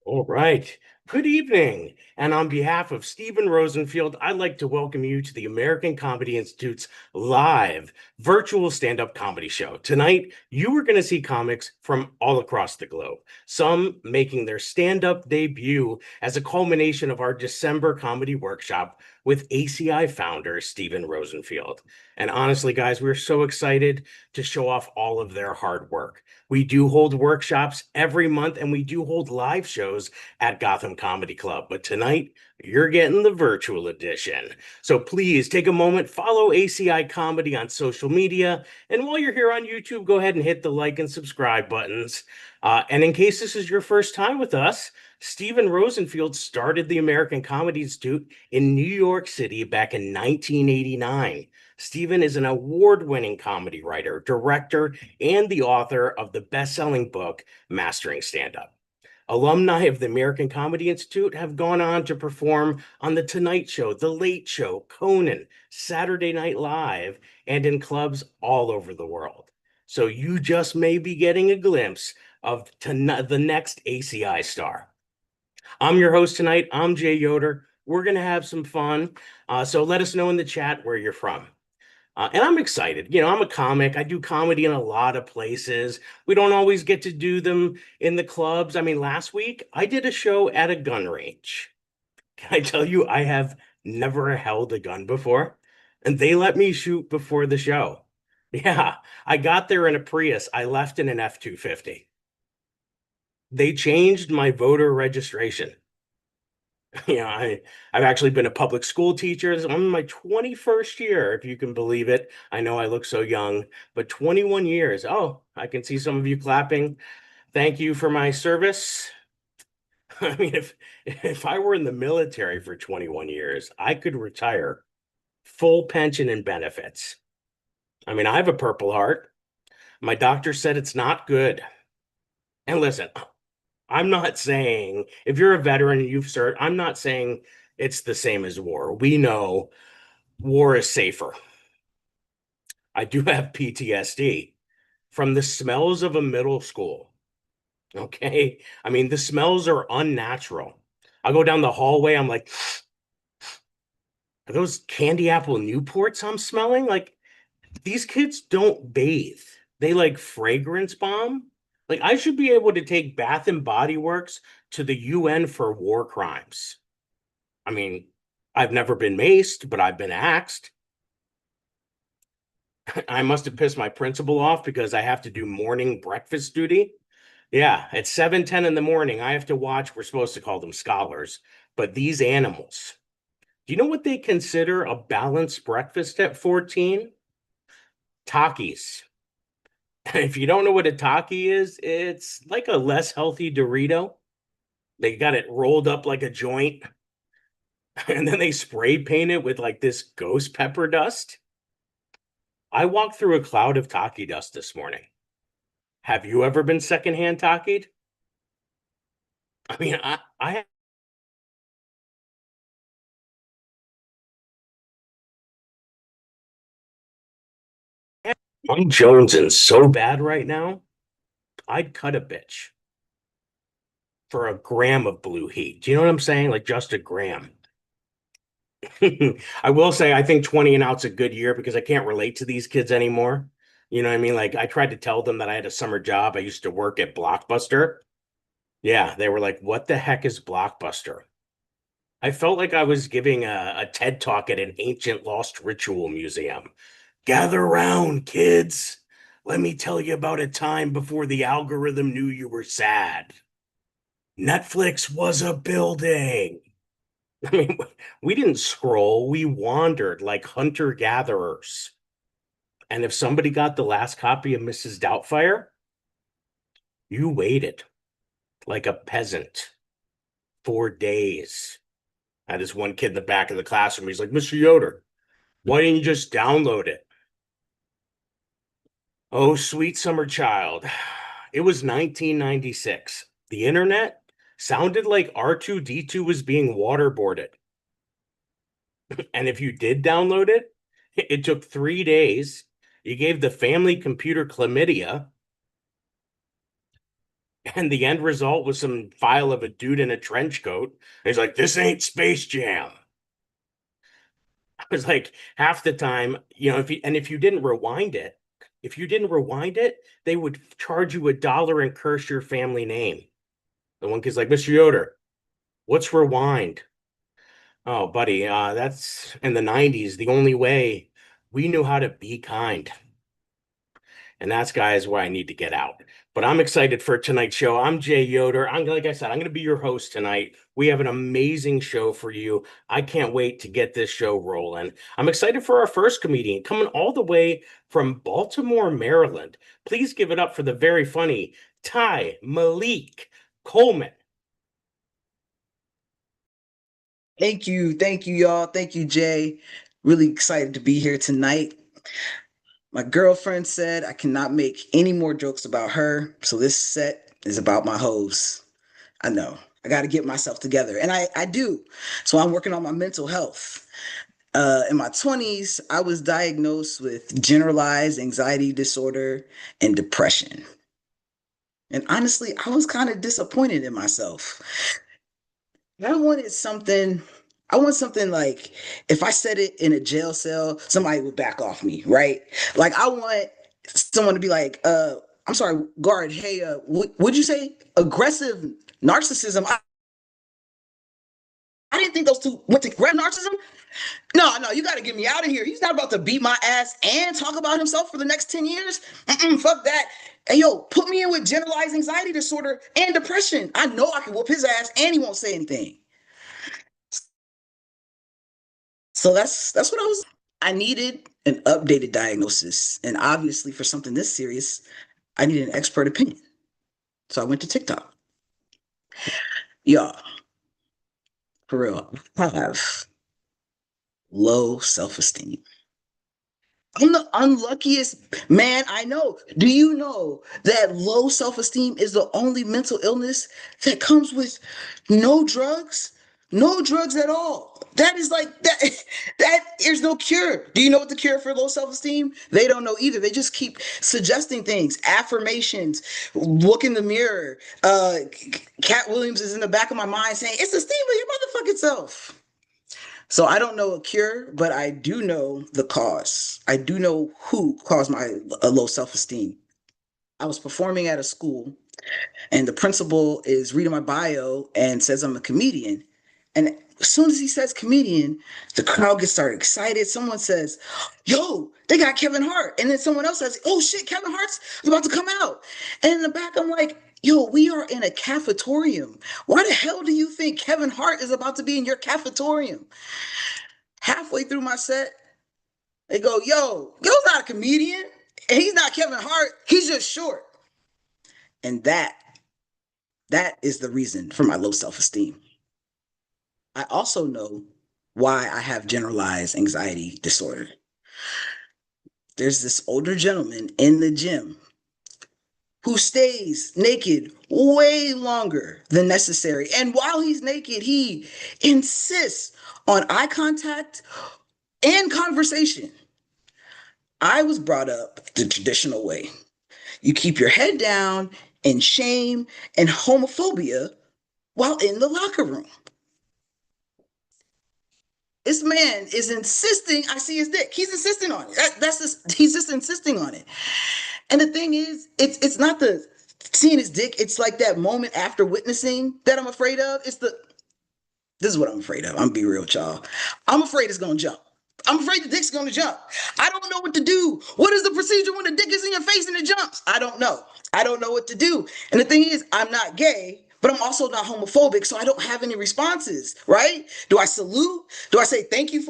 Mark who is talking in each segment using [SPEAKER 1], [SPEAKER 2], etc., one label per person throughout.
[SPEAKER 1] All right. Good evening. And on behalf of Stephen Rosenfield, I'd like to welcome you to the American Comedy Institute's live virtual stand-up comedy show. Tonight, you are going to see comics from all across the globe, some making their stand-up debut as a culmination of our December comedy workshop with ACI founder Stephen Rosenfield. And honestly, guys, we're so excited to show off all of their hard work. We do hold workshops every month, and we do hold live shows at Gotham Comedy Club. But tonight, you're getting the virtual edition. So please take a moment, follow ACI Comedy on social media. And while you're here on YouTube, go ahead and hit the like and subscribe buttons. And in case this is your first time with us, Stephen Rosenfield started the American Comedy Institute in New York City back in 1989. Stephen is an award-winning comedy writer, director, and the author of the best-selling book, Mastering Stand-Up. Alumni of the American Comedy Institute have gone on to perform on The Tonight Show, The Late Show, Conan, Saturday Night Live, and in clubs all over the world. So you just may be getting a glimpse of the next ACI star. I'm your host tonight. I'm Jay Yoder. We're going to have some fun. So let us know in the chat where you're from. And I'm excited. I'm a comic. I do comedy in a lot of places. We don't always get to do them in the clubs. I mean, last week I did a show at a gun range. Can I tell you, I have never held a gun before, and they let me shoot before the show. Yeah, I got there in a Prius. I left in an F-250. They changed my voter registration. I've actually been a public school teacher. I'm in my 21st year, if you can believe it. I know I look so young, but 21 years. Oh, I can see some of you clapping. Thank you for my service. I mean, if I were in the military for 21 years, I could retire full pension and benefits. I mean, I have a Purple Heart. My doctor said it's not good. And listen, I'm not saying if you're a veteran and you've served, I'm not saying it's the same as war. We know war is safer. I do have PTSD from the smells of a middle school. Okay. I mean, the smells are unnatural. I go down the hallway, I'm like, are those candy apple Newports I'm smelling? Like, these kids don't bathe. They like fragrance bomb. Like, I should be able to take Bath and Body Works to the UN for war crimes. I mean, I've never been maced, but I've been axed. I must have pissed my principal off because I have to do morning breakfast duty. Yeah, at 7:10 in the morning, I have to watch, we're supposed to call them scholars, but these animals. Do you know what they consider a balanced breakfast at 14? Takis. If you don't know what a Taki is, it's like a less healthy Dorito. They got it rolled up like a joint, and then they spray paint it with like this ghost pepper dust. I walked through a cloud of Taki dust this morning. Have you ever been secondhand Takied? I mean, I I'm jonesing so bad right now. I'd cut a bitch for a gram of blue heat. Do you know what I'm saying? Like just a gram. I will say I think 20 and out's a good year because I can't relate to these kids anymore. You know what I mean? Like I tried to tell them that I had a summer job. I used to work at Blockbuster. Yeah, they were like, "What the heck is Blockbuster?" I felt like I was giving a TED talk at an ancient lost ritual museum. Gather round, kids. Let me tell you about a time before the algorithm knew you were sad. Netflix was a building. I mean, we didn't scroll, we wandered like hunter gatherers. And if somebody got the last copy of Mrs. Doubtfire, you waited like a peasant for days. I had this one kid in the back of the classroom. He's like, Mr. Yoder, why didn't you just download it? Oh, sweet summer child. It was 1996. The internet sounded like R2D2 was being waterboarded. And if you did download it, it took 3 days. You gave the family computer chlamydia, And the end result was some file of a dude in a trench coat. And he's like, "This ain't Space Jam." I was like, half the time, if you didn't rewind it, they would charge you $1 and curse your family name. The one kid's like, "Mr. Yoder, what's rewind?" Oh, buddy, that's in the 90s. The only way we knew how to be kind. And that's, guys, where I need to get out. But I'm excited for tonight's show. I'm Jay Yoder. Like I said, I'm going to be your host tonight. We have an amazing show for you. I can't wait to get this show rolling. I'm excited for our first comedian coming all the way from Baltimore, Maryland. Please give it up for the very funny Ty Malik Coleman.
[SPEAKER 2] Thank you, y'all. Thank you, Jay. Really excited to be here tonight. My girlfriend said I cannot make any more jokes about her, so this set is about my hoes. I know. I got to get myself together, and I do. So I'm working on my mental health. In my 20s, I was diagnosed with generalized anxiety disorder and depression. And honestly, I was kind of disappointed in myself. I wanted something. I want something like if I said it in a jail cell, somebody would back off me, right? Like I want someone to be like, I'm sorry, guard, hey, would you say aggressive narcissism? I didn't think those two went to red narcissism. No, no, you got to get me out of here. He's not about to beat my ass and talk about himself for the next 10 years. Fuck that. Hey, yo, put me in with generalized anxiety disorder and depression. I know I can whoop his ass and he won't say anything. So that's what I was. I needed an updated diagnosis, and obviously for something this serious, I needed an expert opinion. So I went to TikTok. Y'all, for real, I have low self-esteem. I'm the unluckiest man I know. Do you know that low self-esteem is the only mental illness that comes with no drugs? No drugs at all. That is like that that there's no cure. Do you know what the cure for low self-esteem? They don't know either. They just keep suggesting things, affirmations, look in the mirror. Cat Williams is in the back of my mind saying, "It's esteem of your motherfucking self." So I don't know a cure, but I do know the cause. I do know who caused my low self-esteem. I was performing at a school, and the principal is reading my bio and says I'm a comedian. And as soon as he says comedian, the crowd gets started excited. Someone says, "Yo, they got Kevin Hart." And then someone else says, "Oh shit, Kevin Hart's about to come out." And in the back, I'm like, "Yo, we are in a cafetorium. Why the hell do you think Kevin Hart is about to be in your cafetorium?" Halfway through my set, they go, "Yo's not a comedian, and he's not Kevin Hart. He's just short." And that is the reason for my low self-esteem. I also know why I have generalized anxiety disorder. There's this older gentleman in the gym who stays naked way longer than necessary. And while he's naked, he insists on eye contact and conversation. I was brought up the traditional way. You keep your head down in shame and homophobia while in the locker room. This man is insisting I see his dick. He's insisting on it. He's just insisting on it. And the thing is, it's not the seeing his dick. It's like that moment after witnessing that I'm afraid of. This is what I'm afraid of. I'm gonna be real, y'all. I'm afraid it's gonna jump. I'm afraid the dick's gonna jump. I don't know what to do. What is the procedure when the dick is in your face and it jumps? I don't know. I don't know what to do. And the thing is, I'm not gay, but I'm also not homophobic, so I don't have any responses, right? Do I salute? Do I say thank you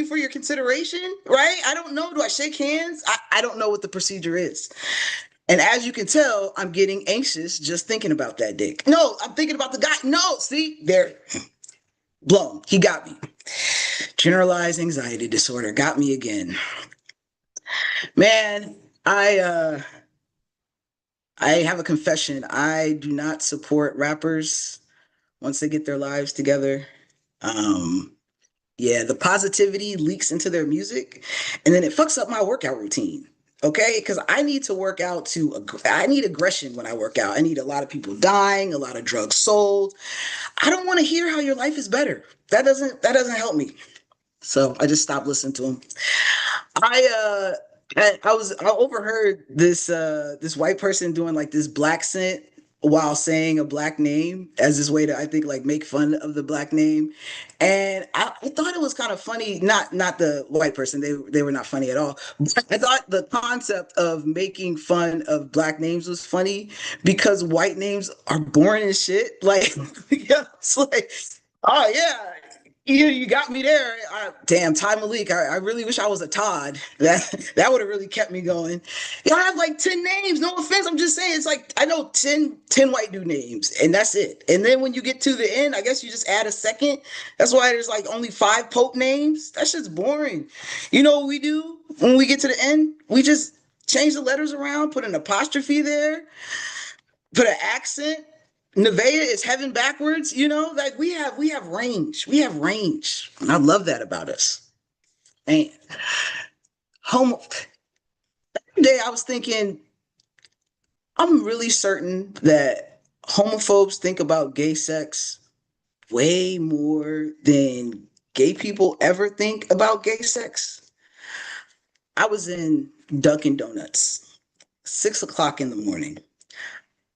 [SPEAKER 2] for your consideration? Right? I don't know. Do I shake hands? I don't know what the procedure is. And as you can tell, I'm getting anxious just thinking about that dick. No, I'm thinking about the guy. No, see, there, blown. He got me. Generalized anxiety disorder got me again. Man, I have a confession. I do not support rappers once they get their lives together. Um, yeah, the positivity leaks into their music, and then it fucks up my workout routine. Okay, because I need to work out I need aggression when I work out. I need a lot of people dying, a lot of drugs sold. I don't want to hear how your life is better. That doesn't help me. So I just stopped listening to him. I overheard this white person doing like this black scent while saying a black name as this way to, I think, like make fun of the black name. And I thought it was kind of funny, not the white person, they were not funny at all. But I thought the concept of making fun of black names was funny because white names are boring as shit. Like yeah, it's like, oh yeah, you got me there. Damn, Ty Malik. I really wish I was a Todd. That would have really kept me going. Yeah, I have like 10 names. No offense. I'm just saying it's like I know ten white dude names, and that's it. And then when you get to the end, I guess you just add a second. That's why there's like only 5 Pope names. That shit's boring. You know what we do when we get to the end? We just change the letters around, put an apostrophe there, put an accent. Nevada is heaven backwards, like we have range. We have range. And I love that about us. And homo day I was thinking, I'm really certain that homophobes think about gay sex way more than gay people ever think about gay sex. I was in Dunkin' Donuts, 6 o'clock in the morning.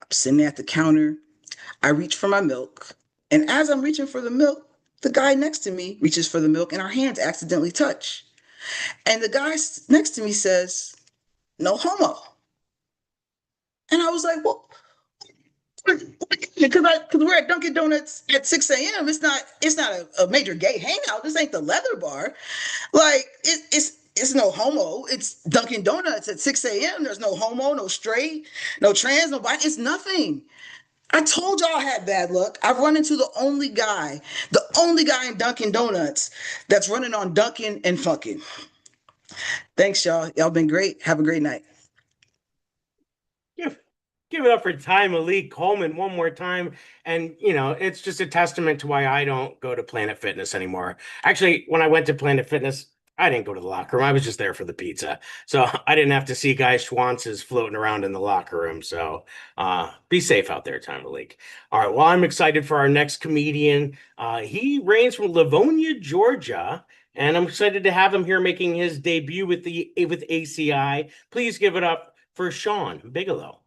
[SPEAKER 2] I'm sitting at the counter. I reach for my milk. And as I'm reaching for the milk, the guy next to me reaches for the milk and our hands accidentally touch. And the guy next to me says, no homo. And I was like, well, because we're at Dunkin' Donuts at 6 a.m. It's not a major gay hangout. This ain't the leather bar. Like it's no homo. It's Dunkin' Donuts at 6 a.m. There's no homo, no straight, no trans, no bi. It's nothing. I told y'all I had bad luck. I've run into the only guy in Dunkin' Donuts that's running on Dunkin' and fucking. Thanks, y'all. Y'all been great. Have a great night.
[SPEAKER 1] Give, give it up for Ty Malik Coleman one more time. And, it's just a testament to why I don't go to Planet Fitness anymore. Actually, when I went to Planet Fitness, I didn't go to the locker room. I was just there for the pizza. So I didn't have to see guys Schwanzes floating around in the locker room. So be safe out there, Ty Malik. All right. Well, I'm excited for our next comedian. He reigns from Livonia, Georgia. And I'm excited to have him here making his debut with ACI. Please give it up for Sean Bigelow.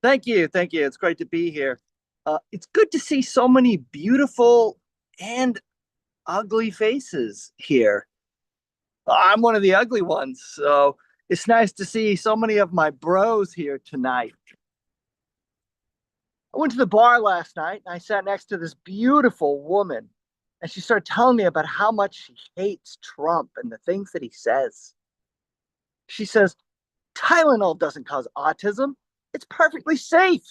[SPEAKER 3] Thank you. Thank you. It's great to be here. It's good to see so many beautiful and ugly faces here. I'm one of the ugly ones, so it's nice to see so many of my bros here tonight. I went to the bar last night and I sat next to this beautiful woman, and she started telling me about how much she hates Trump and the things that he says. She says, Tylenol doesn't cause autism. It's perfectly safe.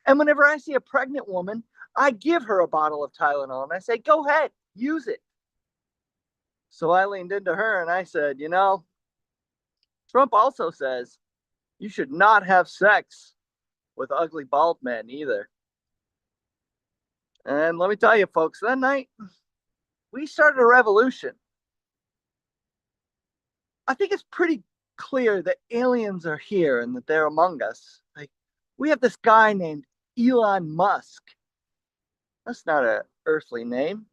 [SPEAKER 3] And whenever I see a pregnant woman, I give her a bottle of Tylenol and I say, go ahead, use it. So I leaned into her and I said, Trump also says you should not have sex with ugly bald men either. And let me tell you, folks, that night we started a revolution. I think it's pretty clear that aliens are here and that they're among us. Like, we have this guy named Elon Musk. That's not an earthly name.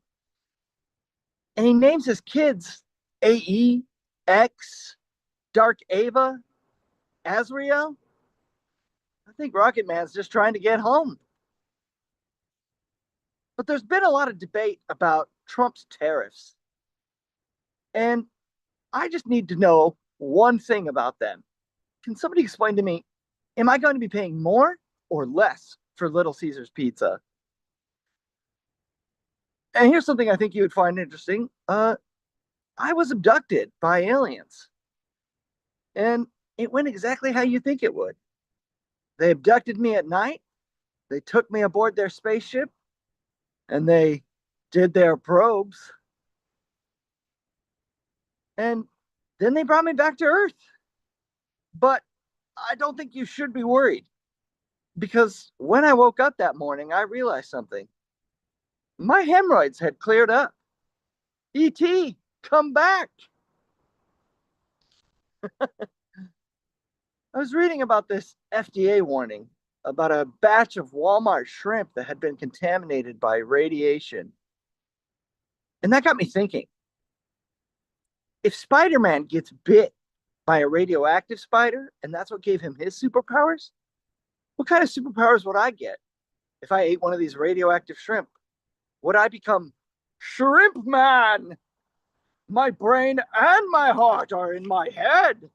[SPEAKER 3] And he names his kids AE, X, Dark Ava, Azrael. I think Rocket Man's just trying to get home. But there's been a lot of debate about Trump's tariffs. And I just need to know one thing about them. Can somebody explain to me, am I going to be paying more or less for Little Caesars pizza? And here's something I think you would find interesting. I was abducted by aliens. And it went exactly how you think it would. They abducted me at night. They took me aboard their spaceship. And they did their probes. And then they brought me back to Earth. But I don't think you should be worried. Because when I woke up that morning, I realized something. My hemorrhoids had cleared up. E.T., Come back. I was reading about this FDA warning about a batch of Walmart shrimp that had been contaminated by radiation. And that got me thinking, if Spider-Man gets bit by a radioactive spider and that's what gave him his superpowers, what kind of superpowers would I get if I ate one of these radioactive shrimp? Would I become Shrimp Man? My brain and my heart are in my head.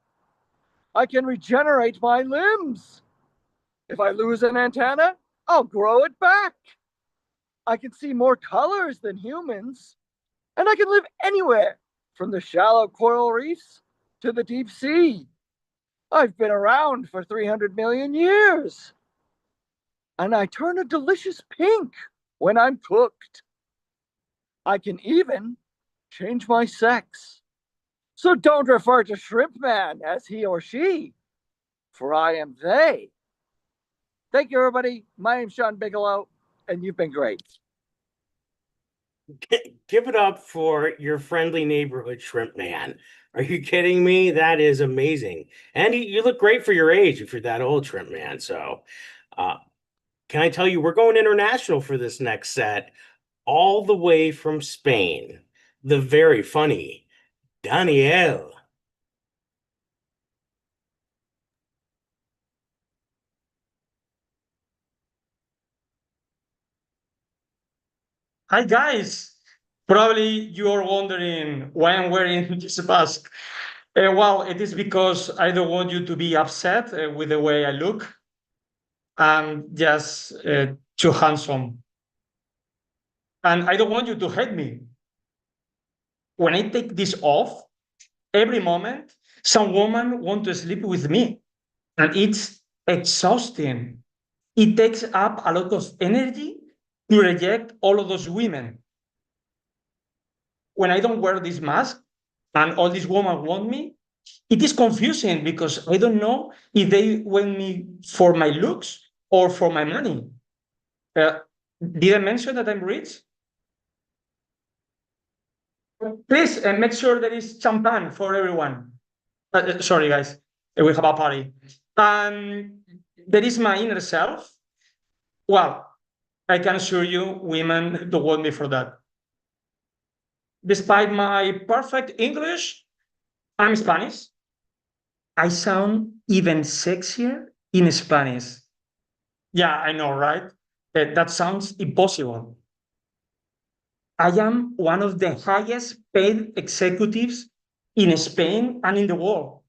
[SPEAKER 3] I can regenerate my limbs. If I lose an antenna, I'll grow it back. I can see more colors than humans, and I can live anywhere, from the shallow coral reefs to the deep sea. I've been around for 300 million years, and I turn a delicious pink when I'm cooked. I can even change my sex. So don't refer to Shrimp Man as he or she, for I am they. Thank you, everybody. My name's Sean Bigelow, and you've been great.
[SPEAKER 1] Give it up for your friendly neighborhood shrimp man. Are you kidding me? That is amazing. And you look great for your age if you're that old, shrimp man. So, uh, can I tell you, we're going international for this next set, all the way from Spain. The very funny Danielle.
[SPEAKER 4] Hi guys! Probably you are wondering why I'm wearing this mask. Well, it is because I don't want you to be upset with the way I look. I'm just too handsome. And I don't want you to hate me. When I take this off, every moment, some woman wants to sleep with me. And it's exhausting. It takes up a lot of energy to reject all of those women. When I don't wear this mask and all these women want me, it is confusing because I don't know if they want me for my looks or for my money. Uh, did I mention that I'm rich? Please make sure there is champagne for everyone. Sorry, guys, we have a party. There is my inner self. Well, I can assure you, women don't want me for that. Despite my perfect English, I'm Spanish. I sound even sexier in Spanish. Yeah, I know, right? That sounds impossible. I am one of the highest paid executives in Spain and in the world.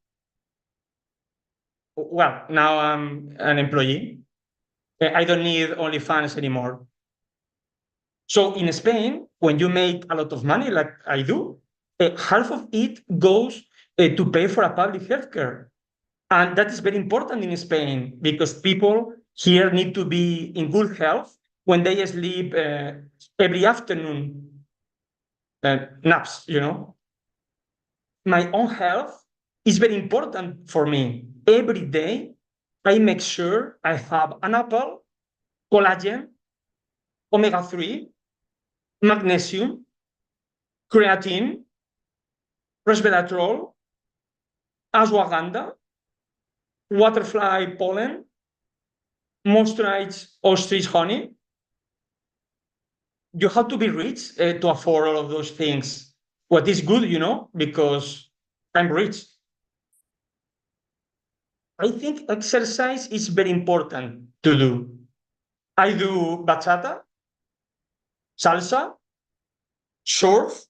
[SPEAKER 4] Well, now I'm an employee. I don't need OnlyFans anymore. So in Spain, when you make a lot of money, like I do, half of it goes to pay for a public healthcare. And that is very important in Spain because people here need to be in good health when they sleep every afternoon, naps, you know. My own health is very important for me. Every day, I make sure I have an apple, collagen, omega 3, magnesium, creatine, resveratrol, ashwagandha, waterfly pollen, moisturized ostrich honey. You have to be rich to afford all of those things. What is good, you know, because I'm rich. I think exercise is very important to do. I do bachata, salsa, surf,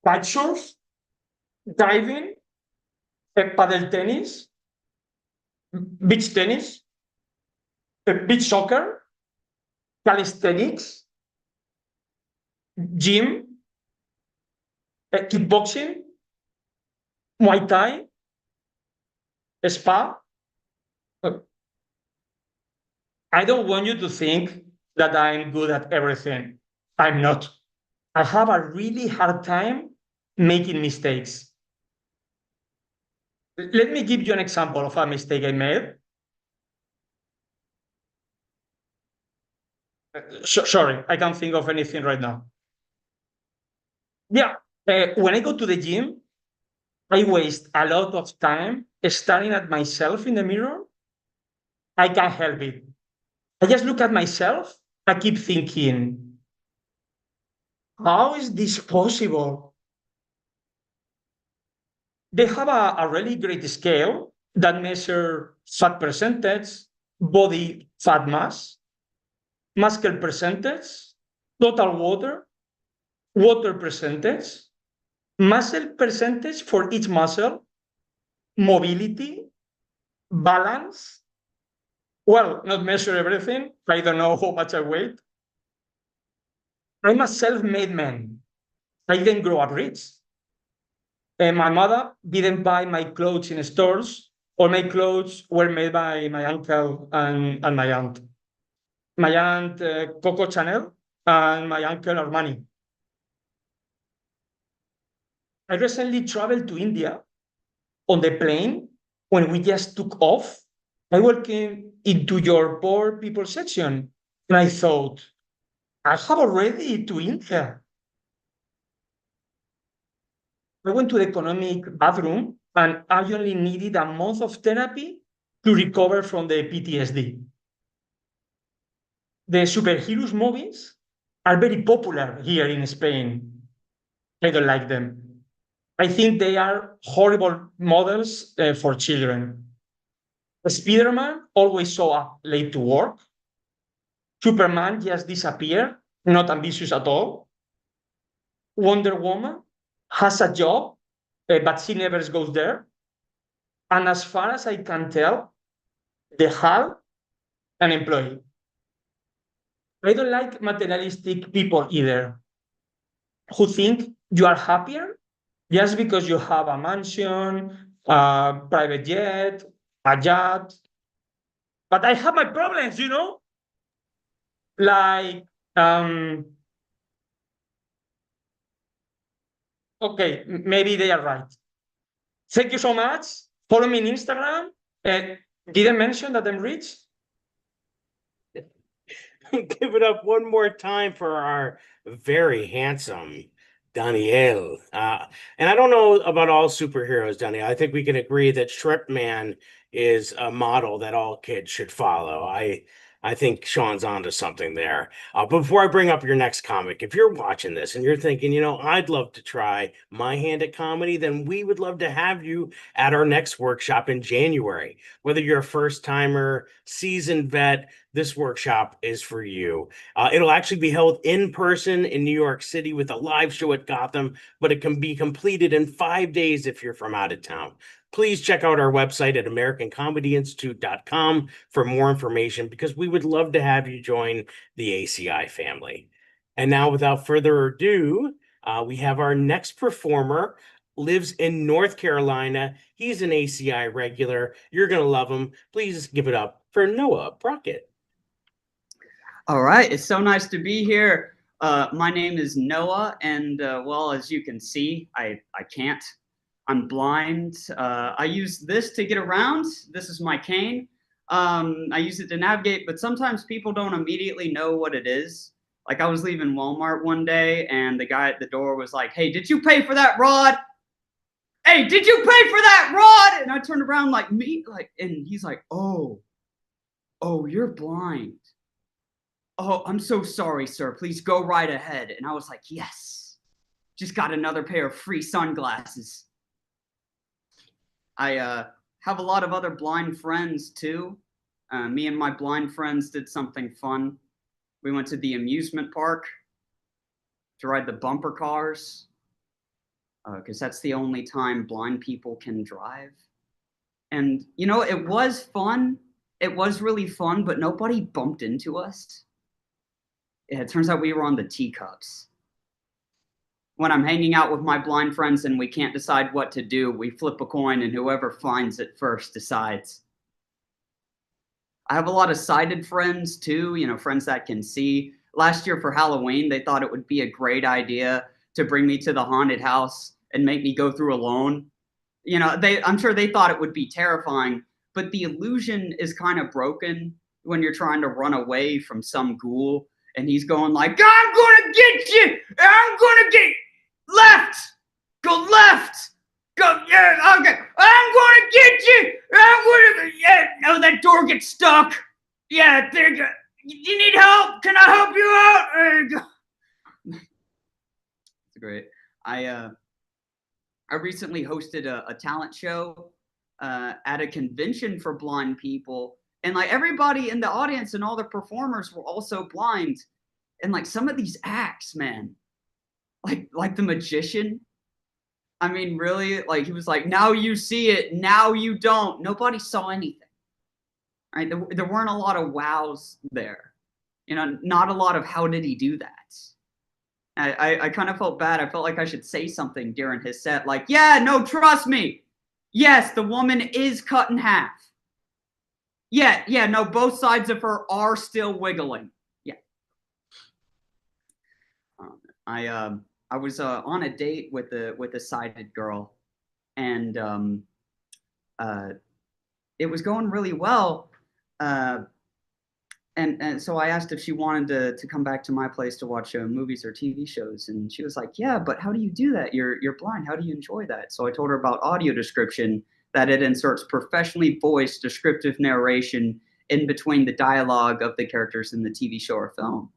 [SPEAKER 4] kite surf, diving, paddle tennis, beach tennis, beach soccer, calisthenics, gym, kickboxing, Muay Thai, spa. I don't want you to think that I'm good at everything. I'm not. I have a really hard time making mistakes. Let me give you an example of a mistake I made. Sorry, I can't think of anything right now. Yeah, When I go to the gym, I waste a lot of time staring at myself in the mirror. I can't help it. I just look at myself. I keep thinking, how is this possible? They have a really great scale that measure fat percentage, body fat mass, muscle percentage, total water, water percentage, muscle percentage for each muscle, mobility, balance. Well, not measure everything. I don't know how much I weigh. I'm a self-made man. I didn't grow up rich. And my mother didn't buy my clothes in stores. All my clothes were made by my uncle and my aunt. My aunt Coco Chanel and my uncle Armani. I recently traveled to India on the plane. When we just took off, I walked into your poor people section and I thought, I have already to India. I went to the economic bathroom and I only needed a month of therapy to recover from the PTSD. The superheroes movies are very popular here in Spain. I don't like them. I think they are horrible models for children. Spider-Man always show up late to work. Superman just disappeared, not ambitious at all. Wonder Woman has a job, but she never goes there. And as far as I can tell, the Hulk, an employee. I don't like materialistic people either, who think you are happier just because you have a mansion, a private jet, a yacht. But I have my problems, you know? Like, okay, maybe they are right. Thank you so much. Follow me on Instagram. Did I mention that I'm rich?
[SPEAKER 1] Give it up one more time for our very handsome Daniel. And I don't know about all superheroes, Daniel. I think we can agree that Shrimp Man is a model that all kids should follow. I think Sean's onto something there. But before I bring up your next comic, if you're watching this and you're thinking, you know, I'd love to try my hand at comedy, then we would love to have you at our next workshop in January. Whether you're a first timer, seasoned vet, this workshop is for you. It'll actually be held in person in New York City with a live show at Gotham, but it can be completed in 5 days if you're from out of town. Please check out our website at AmericanComedyInstitute.com for more information because we would love to have you join the ACI family. And now, without further ado, we have our next performer, lives in North Carolina. He's an ACI regular. You're going to love him. Please give it up for Noah Brockett.
[SPEAKER 5] All right, it's so nice to be here. My name is Noah, and well, as you can see, I can't. I'm blind. I use this to get around. This is my cane. I use it to navigate, but sometimes people don't immediately know what it is. Like I was leaving Walmart one day, and the guy at the door was like, "Hey, did you pay for that rod? Hey, did you pay for that rod?" And I turned around like, "Me?" Like, and he's like, "Oh, you're blind. Oh, I'm so sorry, sir. Please go right ahead." And I was like, yes, just got another pair of free sunglasses. I have a lot of other blind friends too. Me and my blind friends did something fun. We went to the amusement park to ride the bumper cars because that's the only time blind people can drive. And, you know, it was fun. It was really fun, but nobody bumped into us. It turns out we were on the teacups. When I'm hanging out with my blind friends and we can't decide what to do, we flip a coin and whoever finds it first decides. I have a lot of sighted friends too, you know, friends that can see. Last year for Halloween, they thought it would be a great idea to bring me to the haunted house and make me go through alone. You know, I'm sure they thought it would be terrifying, but the illusion is kind of broken when you're trying to run away from some ghoul and he's going like, "I'm gonna get you! I'm gonna get you!" Left! Go left! Go, yeah, okay. I'm gonna get you! Yeah, no, that door gets stuck. Yeah, there you go. You need help? Can I help you out? There you go. That's great. I recently hosted a talent show at a convention for blind people, and like everybody in the audience and all the performers were also blind, and like some of these acts, man, like the magician. I mean, really, like he was like, now you see it, now you don't. Nobody saw anything. Right? There weren't a lot of wows there. You know, not a lot of how did he do that. I kind of felt bad. I felt like I should say something during his set, like, yeah, no, trust me. Yes, the woman is cut in half. Yeah, no, both sides of her are still wiggling. Yeah. I was on a date with a sighted girl, and it was going really well. And so I asked if she wanted to come back to my place to watch movies or TV shows, and she was like, "Yeah, but how do you do that? You're blind. How do you enjoy that?" So I told her about audio description, that it inserts professionally voiced descriptive narration in between the dialogue of the characters in the TV show or film.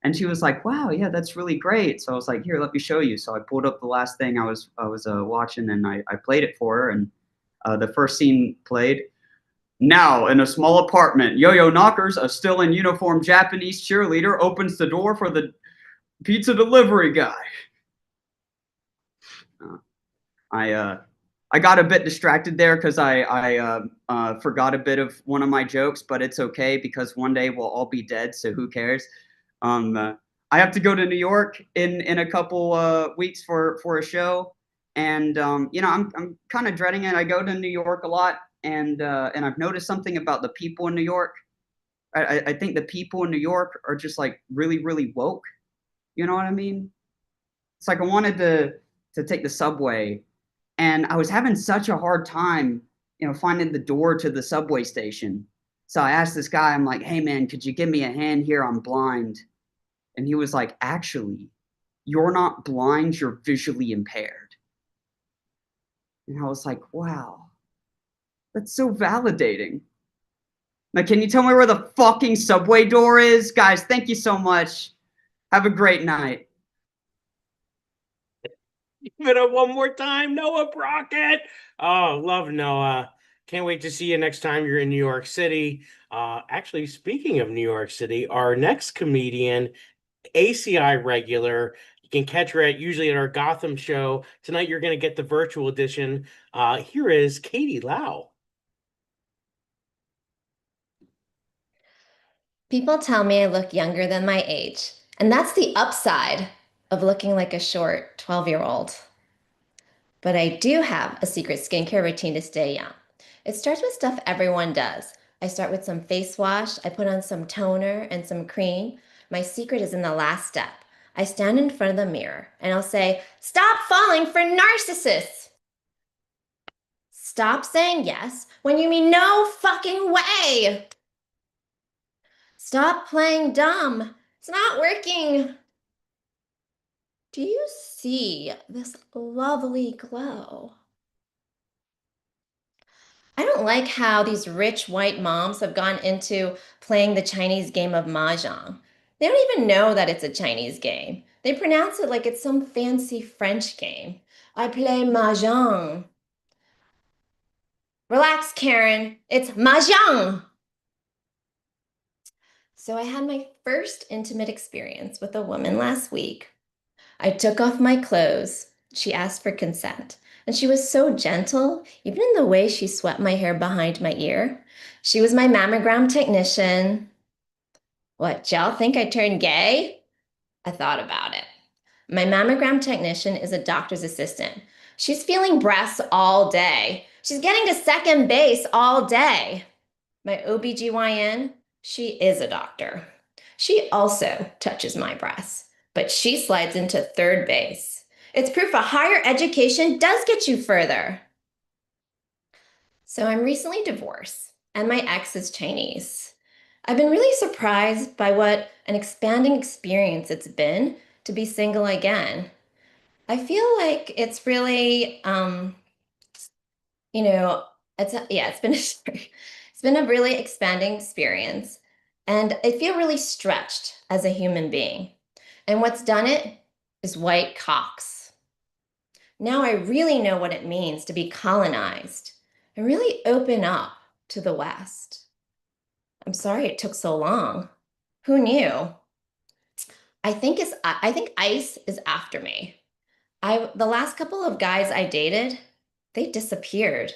[SPEAKER 5] And she was like, "Wow, yeah, that's really great." So I was like, "Here, let me show you." So I pulled up the last thing I was watching, and I played it for her, and the first scene played. Now, in a small apartment, Yo-Yo Knockers, a still in uniform Japanese cheerleader, opens the door for the pizza delivery guy. I got a bit distracted there because I forgot a bit of one of my jokes, but it's okay because one day we'll all be dead, so who cares? I have to go to New York in a couple weeks for a show, and you know, I'm kind of dreading it. I go to New York a lot, and I've noticed something about the people in New York. I think the people in New York are just like really, really woke. You know what I mean? It's like I wanted to take the subway, and I was having such a hard time, you know, finding the door to the subway station. So I asked this guy, I'm like, "Hey man, could you give me a hand here? I'm blind." And he was like, "Actually, you're not blind, you're visually impaired." And I was like, wow, that's so validating. Now, can you tell me where the fucking subway door is? Guys, thank you so much. Have a great night.
[SPEAKER 1] Give it up one more time, Noah Brockett. Oh, love Noah. Can't wait to see you next time you're in New York City. Actually, speaking of New York City, our next comedian, ACI regular, you can catch her usually at our Gotham show. Tonight, you're going to get the virtual edition. Here is Katie Lau.
[SPEAKER 6] People tell me I look younger than my age, and that's the upside of looking like a short 12-year-old. But I do have a secret skincare routine to stay young. It starts with stuff everyone does. I start with some face wash, I put on some toner and some cream. My secret is in the last step. I stand in front of the mirror and I'll say, "Stop falling for narcissists!" Stop saying yes when you mean no fucking way! Stop playing dumb. It's not working. Do you see this lovely glow? I don't like how these rich white moms have gone into playing the Chinese game of mahjong. They don't even know that it's a Chinese game. They pronounce it like it's some fancy French game. I play mahjong. Relax, Karen. It's mahjong. So I had my first intimate experience with a woman last week. I took off my clothes. She asked for consent. And she was so gentle, even in the way she swept my hair behind my ear. She was my mammogram technician. What, y'all think I turned gay? I thought about it. My mammogram technician is a doctor's assistant. She's feeling breasts all day. She's getting to second base all day. My OBGYN, she is a doctor. She also touches my breasts, but she slides into third base. It's proof a higher education does get you further. So I'm recently divorced, and my ex is Chinese. I've been really surprised by what an expanding experience it's been to be single again. I feel like it's really, you know, it's been it's been a really expanding experience, and I feel really stretched as a human being. And what's done it is white cocks. Now I really know what it means to be colonized and really open up to the West. I'm sorry it took so long. Who knew? I think ICE is after me. The last couple of guys I dated, they disappeared.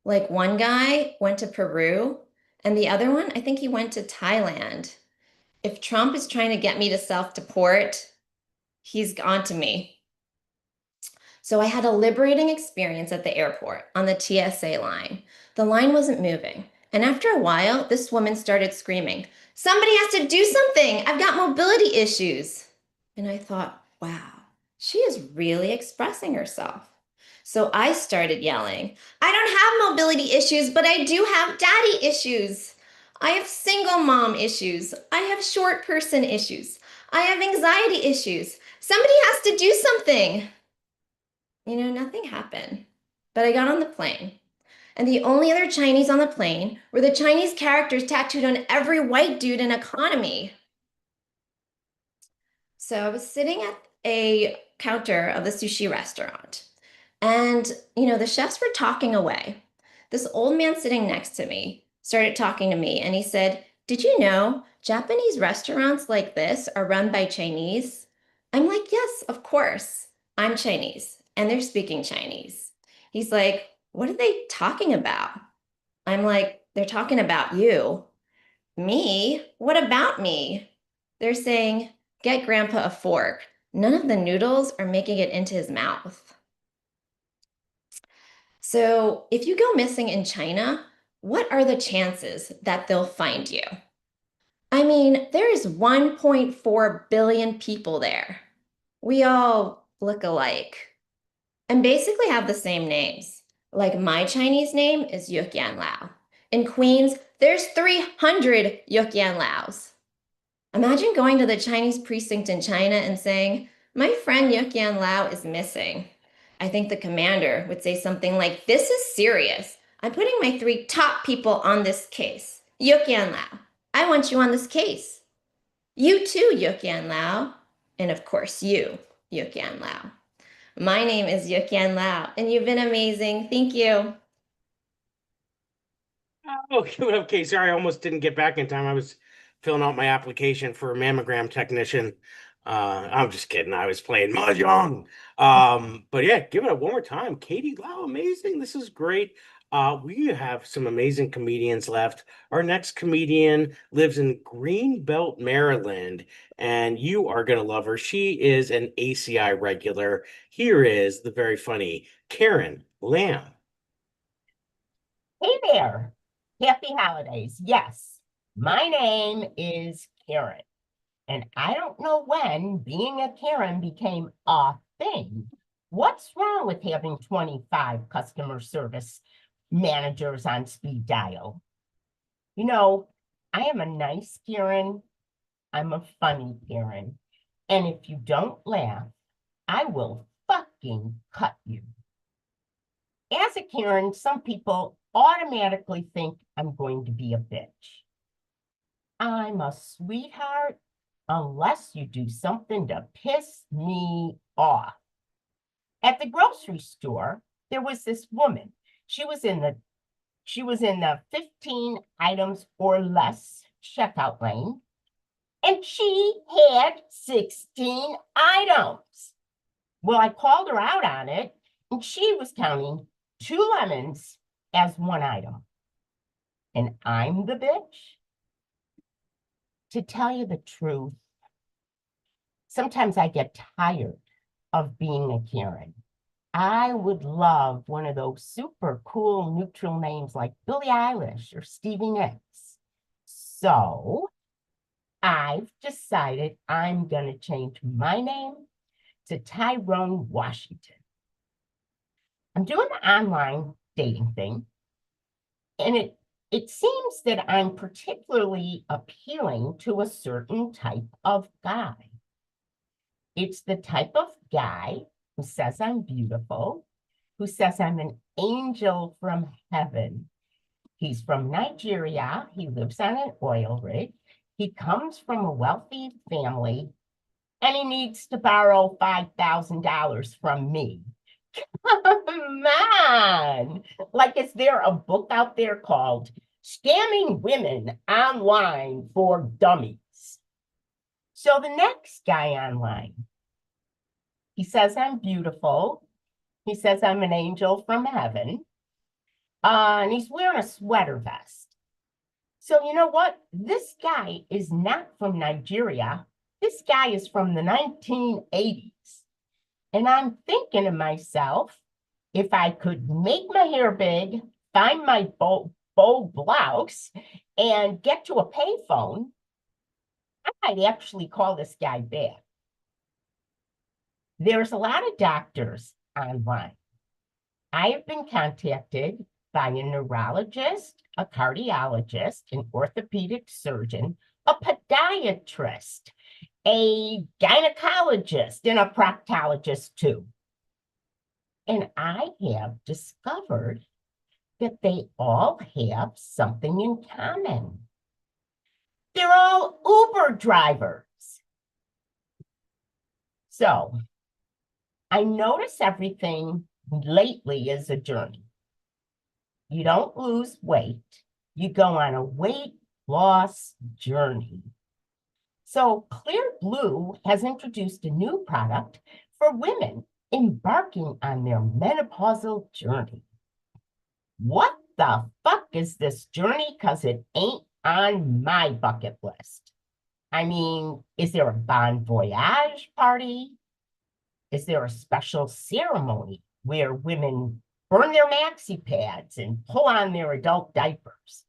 [SPEAKER 6] Like one guy went to Peru, and the other one, I think he went to Thailand. If Trump is trying to get me to self-deport, he's on to me. So I had a liberating experience at the airport on the TSA line. The line wasn't moving. And after a while, this woman started screaming, "Somebody has to do something! I've got mobility issues!" And I thought, wow, she is really expressing herself. So I started yelling, "I don't have mobility issues, but I do have daddy issues. I have single mom issues. I have short person issues. I have anxiety issues. Somebody has to do something." Nothing happened. But I got on the plane. And the only other Chinese on the plane were the Chinese characters tattooed on every white dude in economy. So I was sitting at a counter of the sushi restaurant. And, the chefs were talking away. This old man sitting next to me started talking to me, and he said, "Did you know Japanese restaurants like this are run by Chinese?" I'm like, "Yes, of course. I'm Chinese, and they're speaking Chinese." He's like, "What are they talking about?" I'm like, "They're talking about you." "Me? What about me?" They're saying, "Get Grandpa a fork. None of the noodles are making it into his mouth." So if you go missing in China, what are the chances that they'll find you? I mean, there is 1.4 billion people there. We all look alike and basically have the same names. Like my Chinese name is Yukian Lao. In Queens, there's 300 Yukian Laos. Imagine going to the Chinese precinct in China and saying, "My friend Yukian Lao is missing." I think the commander would say something like, "This is serious. I'm putting my 3 top people on this case. Yukian Lao, I want you on this case. You too, Yukian Lao. And of course you, Yukian Lao." My name is Yukian Lao, and you've been amazing. Thank you.
[SPEAKER 1] Okay, sorry, I almost didn't get back in time. I was filling out my application for a mammogram technician. I'm just kidding. I was playing mahjong. But yeah, give it up one more time. Katie Lau, amazing. This is great. We have some amazing comedians left. Our next comedian lives in Greenbelt, Maryland, and you are gonna love her. She is an ACI regular. Here is the very funny Karen Lamb.
[SPEAKER 7] Hey there. Happy holidays. Yes, my name is Karen, and I don't know when being a Karen became a thing. What's wrong with having 25 customer service managers on speed dial? I am a nice Karen. I'm a funny Karen. And if you don't laugh, I will fucking cut you. As a Karen, some people automatically think I'm going to be a bitch. I'm a sweetheart unless you do something to piss me off. At the grocery store, there was this woman. She was in the 15 items or less checkout lane, and she had 16 items. Well, I called her out on it, and she was counting 2 lemons as 1 item. And I'm the bitch? To tell you the truth, sometimes I get tired of being a Karen. I would love one of those super cool neutral names like Billie Eilish or Stevie Nicks. So I've decided I'm going to change my name to Tyrone Washington. I'm doing the online dating thing, and it seems that I'm particularly appealing to a certain type of guy. It's the type of guy who says I'm beautiful, who says I'm an angel from heaven. He's from Nigeria. He lives on an oil rig. He comes from a wealthy family, and he needs to borrow $5,000 from me. Come on. Like, is there a book out there called Scamming Women Online for Dummies? So the next guy online, he says I'm beautiful. He says I'm an angel from heaven. And he's wearing a sweater vest. So you know what? This guy is not from Nigeria. This guy is from the 1980s. And I'm thinking to myself, if I could make my hair big, find my bow blouse, and get to a payphone, I might actually call this guy back. There's a lot of doctors online. I have been contacted by a neurologist, a cardiologist, an orthopedic surgeon, a podiatrist, a gynecologist, and a proctologist too. And I have discovered that they all have something in common. They're all Uber drivers. So I notice everything lately is a journey. You don't lose weight. You go on a weight loss journey. So Clear Blue has introduced a new product for women embarking on their menopausal journey. What the fuck is this journey? Because it ain't on my bucket list. I mean, is there a bon voyage party? Is there a special ceremony where women burn their maxi pads and pull on their adult diapers?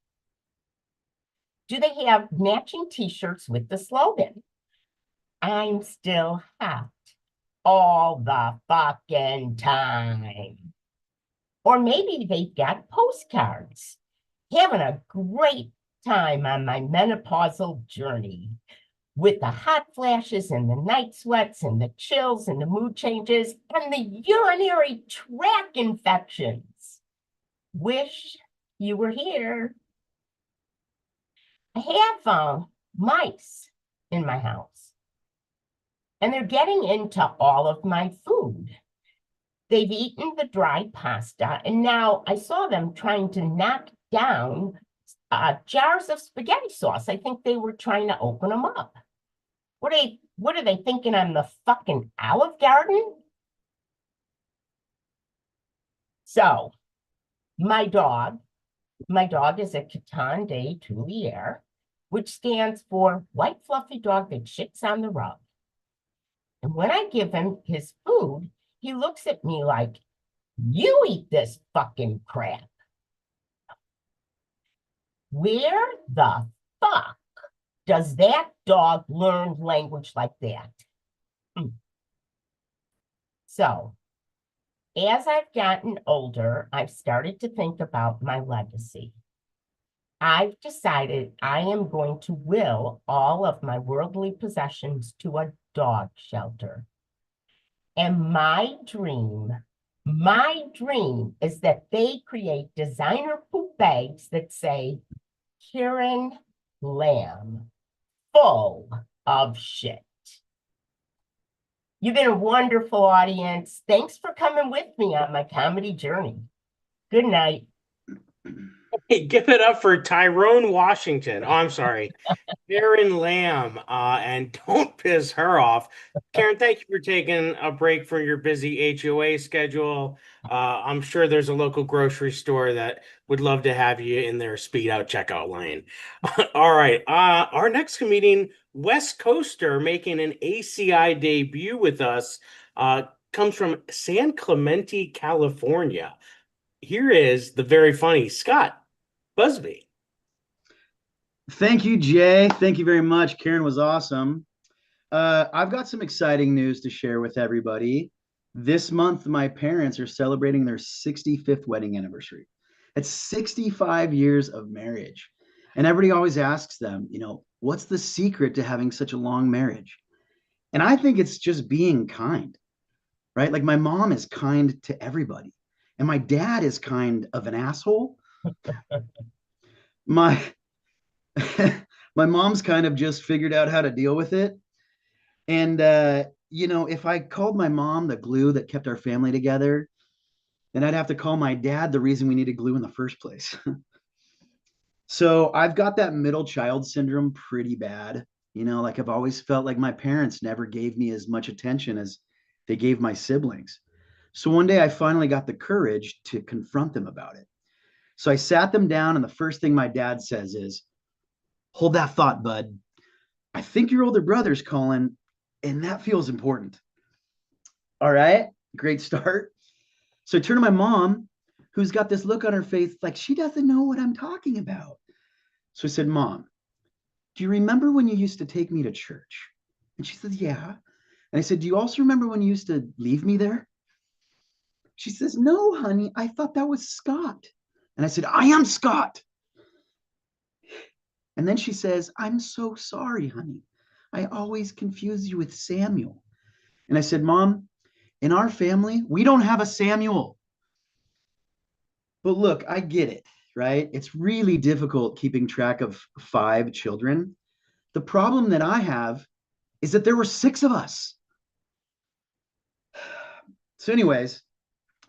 [SPEAKER 7] Do they have matching t-shirts with the slogan, I'm still hot all the fucking time? Or maybe they've got postcards, having a great time on my menopausal journey with the hot flashes and the night sweats and the chills and the mood changes and the urinary tract infections. Wish you were here. I have mice in my house, and they're getting into all of my food. They've eaten the dry pasta, and now I saw them trying to knock down jars of spaghetti sauce. I think they were trying to open them up. What are they thinking? I'm the fucking Olive Garden? So, my dog is a Caton de Tulier, which stands for white fluffy dog that shits on the rug. And when I give him his food, he looks at me like, you eat this fucking crap. Where the fuck does that dog learn language like that? So, as I've gotten older, I've started to think about my legacy. I've decided I am going to will all of my worldly possessions to a dog shelter. And my dream is that they create designer poop bags that say, Karen Lamb, full of shit. You've been a wonderful audience. Thanks for coming with me on my comedy journey. Good night.
[SPEAKER 1] Hey, give it up for Tyrone Washington. Oh, I'm sorry. Karen Lamb, and don't piss her off. Karen, thank you for taking a break from your busy HOA schedule. I'm sure there's a local grocery store that would love to have you in their speed out checkout line. All right. Our next comedian, West Coaster, making an ACI debut with us, comes from San Clemente, California. Here is the very funny Scott Busby.
[SPEAKER 8] Thank you, Jay. Thank you very much. Karen was awesome. I've got some exciting news to share with everybody. This month, my parents are celebrating their 65th wedding anniversary. It's 65 years of marriage. And everybody always asks them, what's the secret to having such a long marriage? And I think it's just being kind. right? Like my mom is kind to everybody, and my dad is kind of an asshole. My my mom's kind of just figured out how to deal with it. And if I called my mom the glue that kept our family together, then I'd have to call my dad the reason we needed glue in the first place. So I've got that middle child syndrome pretty bad. Like I've always felt like my parents never gave me as much attention as they gave my siblings. So one day I finally got the courage to confront them about it. So I sat them down, and the first thing my dad says is, "Hold that thought, bud. I think your older brother's calling, and that feels important." All right, great start. So I turn to my mom, who's got this look on her face like she doesn't know what I'm talking about. So I said, "Mom, do you remember when you used to take me to church?" And she says, "Yeah." And I said, "Do you also remember when you used to leave me there?" She says, "No, honey, I thought that was Scott." And I said, "I am Scott." And then she says, "I'm so sorry, honey. I always confuse you with Samuel." And I said, "Mom, in our family, we don't have a Samuel." But look, I get it, right? It's really difficult keeping track of 5 children. The problem that I have is that there were 6 of us. So, anyways,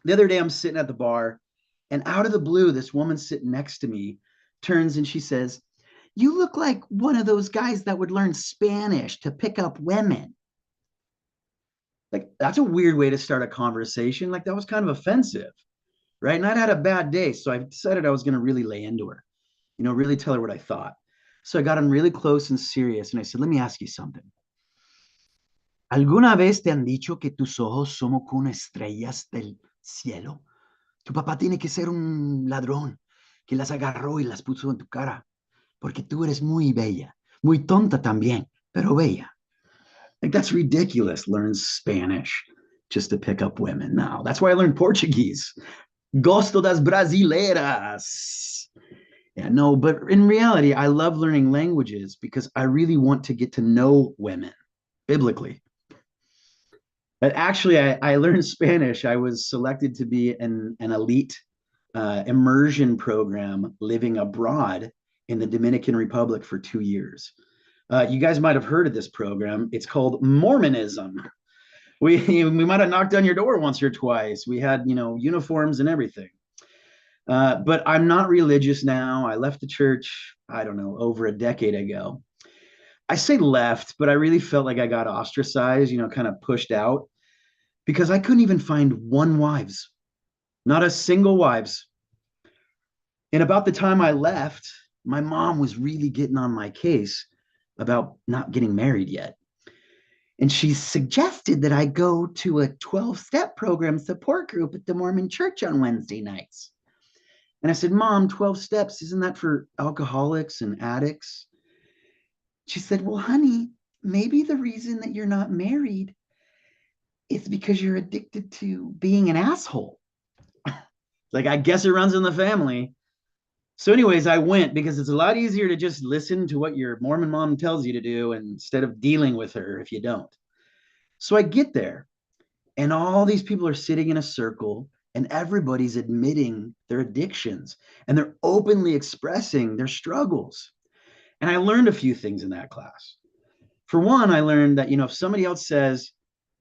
[SPEAKER 8] the other day I'm sitting at the bar, and out of the blue, this woman sitting next to me turns and she says, "You look like one of those guys that would learn Spanish to pick up women." Like, that's a weird way to start a conversation. Like, that was kind of offensive, right? And I'd had a bad day, so I decided I was going to really lay into her, really tell her what I thought. So I got on really close and serious, and I said, "Let me ask you something. ¿Alguna vez te han dicho que tus ojos somos como estrellas del cielo? Tu papá tiene que ser un ladrón que las agarró y las puso en tu cara, porque tú eres muy bella, muy tonta también, pero bella." Like, that's ridiculous. Learn Spanish just to pick up women. No, that's why I learned Portuguese. Gosto das brasileiras. Yeah, no, but in reality, I love learning languages because I really want to get to know women biblically. But actually, I learned Spanish. I was selected to be an elite immersion program living abroad in the Dominican Republic for 2 years. You guys might have heard of this program. It's called Mormonism. We might have knocked on your door once or twice. We had, uniforms and everything. But I'm not religious now. I left the church, I don't know, over a decade ago. I say left, but I really felt like I got ostracized, kind of pushed out, because I couldn't even find one wives, not a single wives. And about the time I left, my mom was really getting on my case about not getting married yet. And she suggested that I go to a 12-step program support group at the Mormon church on Wednesday nights. And I said, "Mom, 12 steps, isn't that for alcoholics and addicts?" She said, "Well, honey, maybe the reason that you're not married is because you're addicted to being an asshole." Like, I guess it runs in the family. So anyways, I went because it's a lot easier to just listen to what your Mormon mom tells you to do instead of dealing with her if you don't. So I get there, and all these people are sitting in a circle, and everybody's admitting their addictions, and they're openly expressing their struggles. And I learned a few things in that class. For one, I learned that, if somebody else says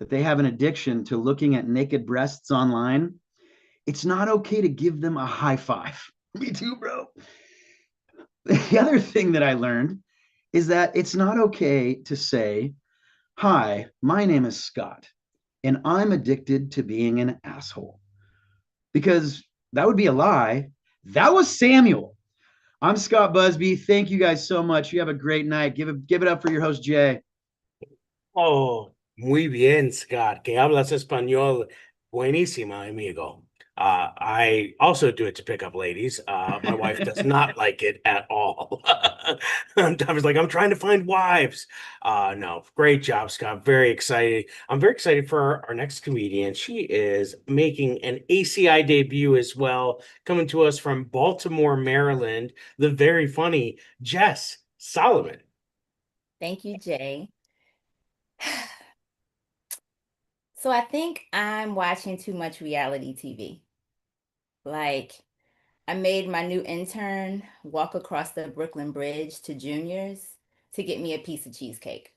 [SPEAKER 8] that they have an addiction to looking at naked breasts online, it's not okay to give them a high five. Me too, bro. The other thing that I learned is that it's not okay to say, "Hi, my name is Scott, and I'm addicted to being an asshole," because that would be a lie. That was Samuel. I'm Scott Busby. Thank you guys so much. You have a great night. Give it up for your host, Jay.
[SPEAKER 1] Oh, muy bien, Scott. Que hablas español. Buenísima, amigo. I also do it to pick up ladies. My wife does not like it at all. I was like, I'm trying to find wives. No, great job, Scott. Very excited. I'm very excited for our next comedian. She is making an ACI debut as well, coming to us from Baltimore, Maryland. The very funny Jess Solomon.
[SPEAKER 9] Thank you, Jay. So I think I'm watching too much reality TV. Like, I made my new intern walk across the Brooklyn Bridge to Junior's to get me a piece of cheesecake.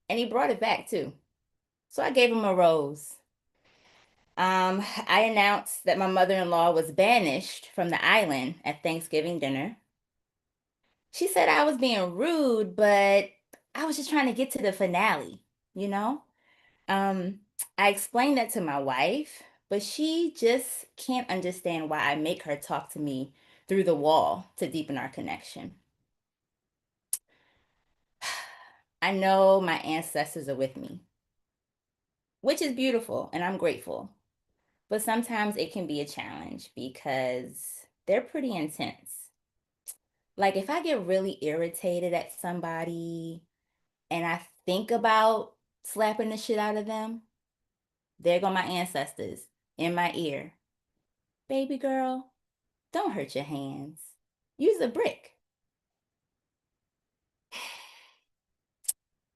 [SPEAKER 9] And he brought it back too. So I gave him a rose. I announced that my mother-in-law was banished from the island at Thanksgiving dinner. She said I was being rude, but I was just trying to get to the finale, you know? Um, I explained that to my wife, but she just can't understand why I make her talk to me through the wall to deepen our connection. I know my ancestors are with me, which is beautiful, and I'm grateful. But sometimes it can be a challenge because they're pretty intense. Like if I get really irritated at somebody and I think about slapping the shit out of them, there go my ancestors in my ear. Baby girl, don't hurt your hands. Use a brick.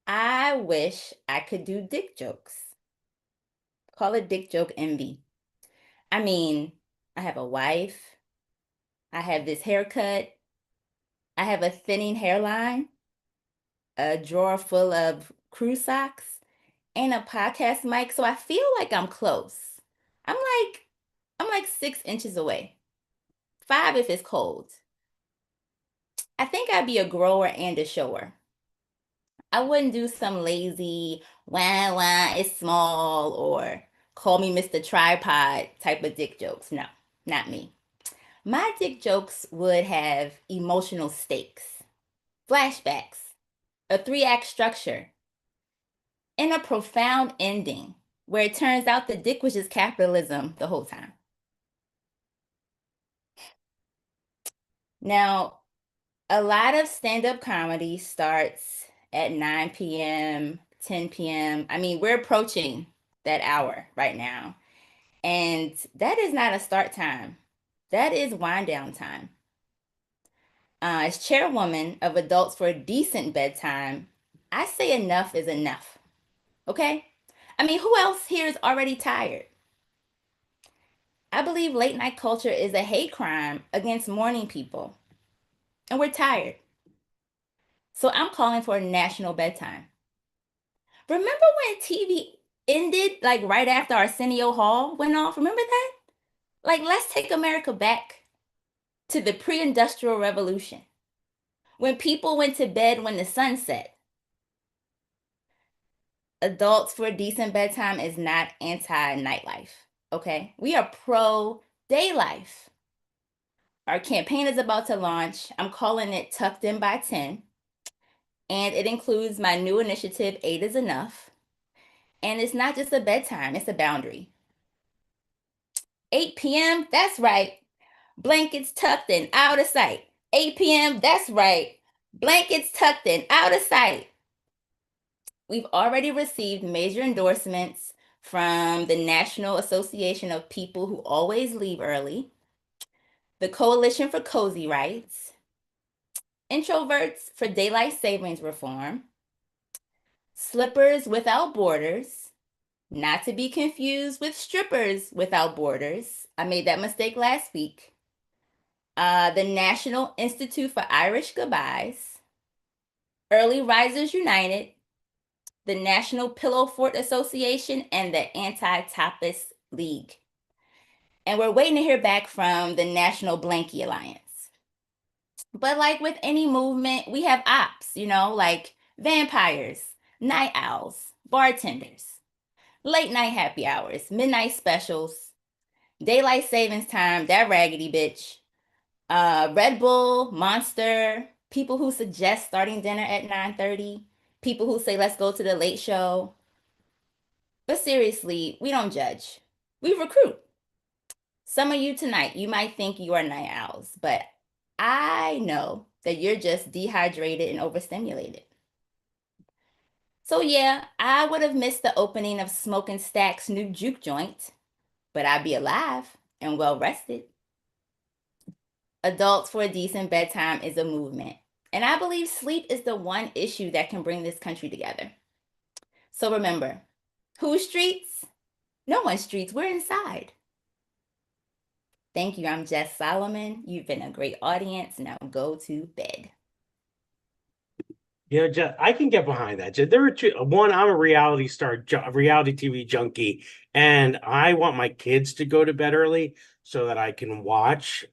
[SPEAKER 9] I wish I could do dick jokes. Call it dick joke envy. I mean, I have a wife. I have this haircut. I have a thinning hairline, a drawer full of crew socks, and a podcast mic. So I feel like I'm close. I'm like, I'm like 6 inches away. 5 if it's cold. I think I'd be a grower and a shower. I wouldn't do some lazy, wah, wah, it's small, or call me Mr. Tripod type of dick jokes. No, not me. My dick jokes would have emotional stakes, flashbacks, a 3-act structure, and a profound ending where it turns out the dick was just capitalism the whole time. Now, a lot of stand-up comedy starts at 9 p.m., 10 p.m. I mean, we're approaching that hour right now. And that is not a start time. That is wind down time. As chairwoman of Adults for a Decent Bedtime, I say enough is enough. Okay? I mean, who else here is already tired? I believe late night culture is a hate crime against morning people. And we're tired. So I'm calling for a national bedtime. Remember when TV ended like right after Arsenio Hall went off? Remember that? Like, let's take America back to the pre-industrial revolution when people went to bed when the sun set. Adults for a Decent Bedtime is not anti-nightlife, okay? We are pro-day life. Our campaign is about to launch. I'm calling it Tucked In by 10. And it includes my new initiative, 8 is Enough. And it's not just a bedtime, it's a boundary. 8 p.m., that's right. Blankets tucked in, out of sight. 8 p.m., that's right. Blankets tucked in, out of sight. We've already received major endorsements from the National Association of People Who Always Leave Early, the Coalition for Cozy Rights, Introverts for Daylight Savings Reform, Slippers Without Borders, not to be confused with Strippers Without Borders. I made that mistake last week. The National Institute for Irish Goodbyes, Early Risers United, the National Pillow Fort Association, and the Anti-Tapas League. And we're waiting to hear back from the National Blankie Alliance. But like with any movement, we have ops, like vampires, night owls, bartenders, late night happy hours, midnight specials, daylight savings time, that raggedy bitch, Red Bull, Monster, people who suggest starting dinner at 9:30, people who say let's go to the late show. But seriously, we don't judge. We recruit. Some of you tonight, you might think you are night owls, but I know that you're just dehydrated and overstimulated. So yeah, I would have missed the opening of Smoking Stack's new juke joint, but I'd be alive and well rested. Adults for a Decent Bedtime is a movement, and I believe sleep is the one issue that can bring this country together. So remember, Whose streets? No one's streets. We're inside. Thank you. I'm Jess Solomon. You've been a great audience. Now go to bed.
[SPEAKER 1] You know, I can get behind that. There are two. One, I'm a reality star, reality TV junkie, and I want my kids to go to bed early so that I can watch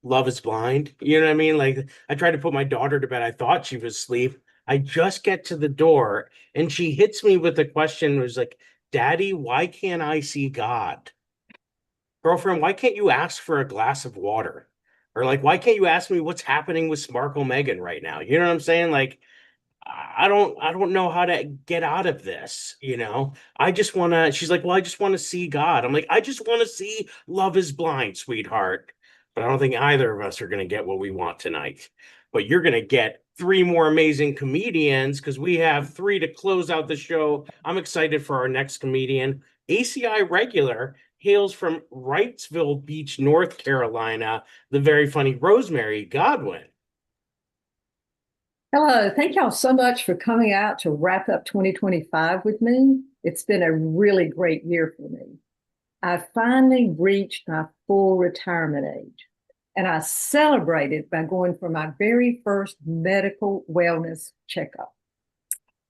[SPEAKER 1] Love is Blind. You know what I mean? Like, I tried to put my daughter to bed. I thought she was asleep. I just get to the door, and she hits me with a question. It was like, "Daddy, why can't I see God?" Girlfriend, why can't you ask for a glass of water? Or like, why can't you ask me what's happening with Sparkle Megan right now? You know what I'm saying? Like, I don't know how to get out of this, you know. I just want to She's like, "Well, I just want to see God." I'm like, "I just want to see Love is Blind, sweetheart." But I don't think either of us are going to get what we want tonight. But you're going to get three more amazing comedians because we have three to close out the show. I'm excited for our next comedian. ACI regular hails from Wrightsville Beach, North Carolina, the very funny Rosemary Godwin.
[SPEAKER 10] Hello, thank y'all so much for coming out to wrap up 2025 with me. It's been a really great year for me. I finally reached my full retirement age, and I celebrated by going for my very first medical wellness checkup.